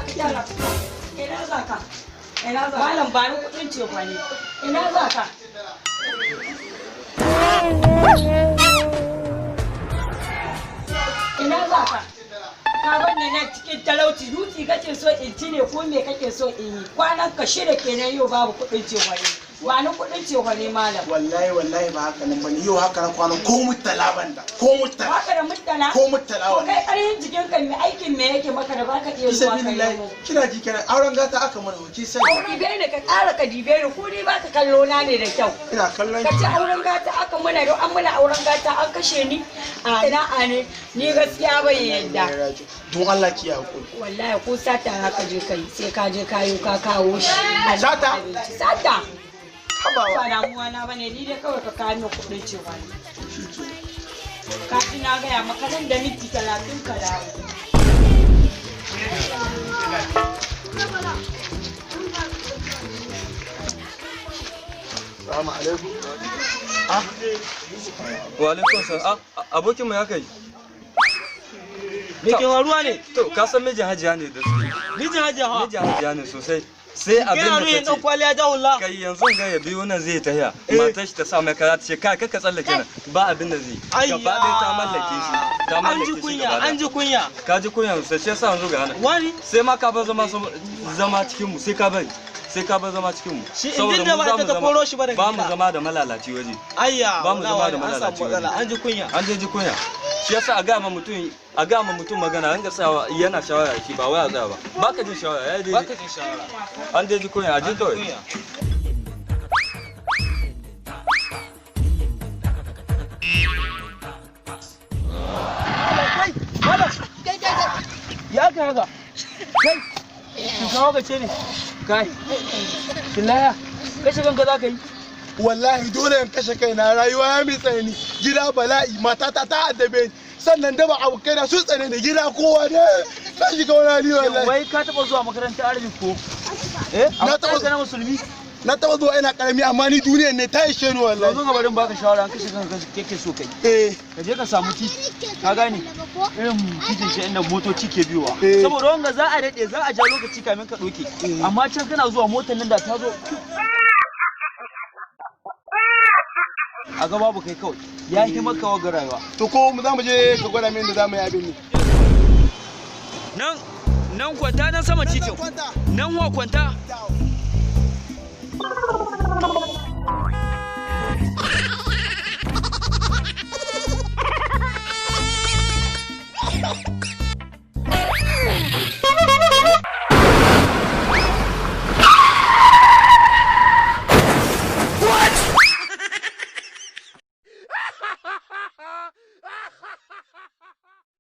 ka gyara. Ina za ka? Ina za ka? Malam ba ni kuɗin ce kwani. Ina za ka? Ina za ka? Ka banne na cikin talauci duki kake so in ci ne ko me kake so in yi? Kwanan ka shida kenan yau babu kuɗin ce kwani. Wani kuɗin ce kwani malam. Wallahi ba haka nan bane. Yau haka na kwana ko mutala banda. Ko mutala. Haka da mutala? Ko mutala wannan. Kai ƙarfin jikin ka me aikin me yake maka da baka iya zuwa kai yau. Kina ji kenan auren gata aka mana hoki sai. Aure bai ne ka ƙara ka dibe ni ko dai baka kallo na ne da kyau. Ina kallon ki. Ka ce auren gata aka mana don an mana auren gata an kashe ni. A ina ne ni gaskiya bai yadda. Don Allah ki hakuri. Wallahi ko sata haka je kai sai ka je kayo ka kawo shi. Sata? Sata. Habawa. Ba damuwa na bane ni dai kawai ka kawo min kuɗin cewa ne. Ka ina gaya maka nan da minti 30 ka dawo. Assalamu alaikum. Wa alaikum salam. Abokin mu ya kai. Me ke faruwa ne? To ka san mijin Hajiya ne da su. Mijin Hajiya ha? Mijin Hajiya ne sosai. Sai abin da ta ce. Kwaliya da hulla. Kai yanzu ga ya biyo nan zai tahiya. Matar shi ta sa mai kara ta ce kai kaka tsallake nan. Ba abin da zai. Gaba ɗaya ta mallake shi. Ta mallake shi gaba ɗaya. An ji kunya. Ka ji kunya sai shi yasa yanzu ga nan. Wani? Sai ma ka bar zama cikin mu sai ka bari. Sai ka bar zama cikin mu. Shi in da ba ta koro shi ba da ba mu zama da malalaci waje. Ayya. Ba mu zama da malalaci waje. An ji kunya. An ji kunya. Shi yasa a ga mutum magana an ga tsawa yana shawara shi ba waya tsaya ba. Baka jin shawara ya dai. Baka jin shawara. An dai ji kunya a jin kawai. Ya ka haka. Kai. Ki kawo ka ce ne. Kai. Billaya. Kashe kanka za ka yi. Wallahi dole in kashe kaina rayuwa ya mi tsanani gida bala'i matata ta addabe ni sannan daba abokai na sun tsane ni gida kowa ne na shiga wani hali wallahi. Wai ka taba zuwa makarantar Arabic ko? Na taba zuwa musulmi. Na taba zuwa ina karami amma ni duniyar ne ta ishe ni wallahi. Yanzu ga barin baka shawara an kashe kanka kake so kai. Ka je ka samu titi. Ka gane? Irin titin shi inda motoci ke biyowa. Saboda wanga za a dade za a ja lokaci kamin ka doke. Amma can kana zuwa motar nan da ta zo a ga babu kai kawai ya yi maka wa rayuwa. To ko mu za mu je ka gwada min da za mu yi abin ne. Nan kwanta nan sama titin. Nan wa kwanta.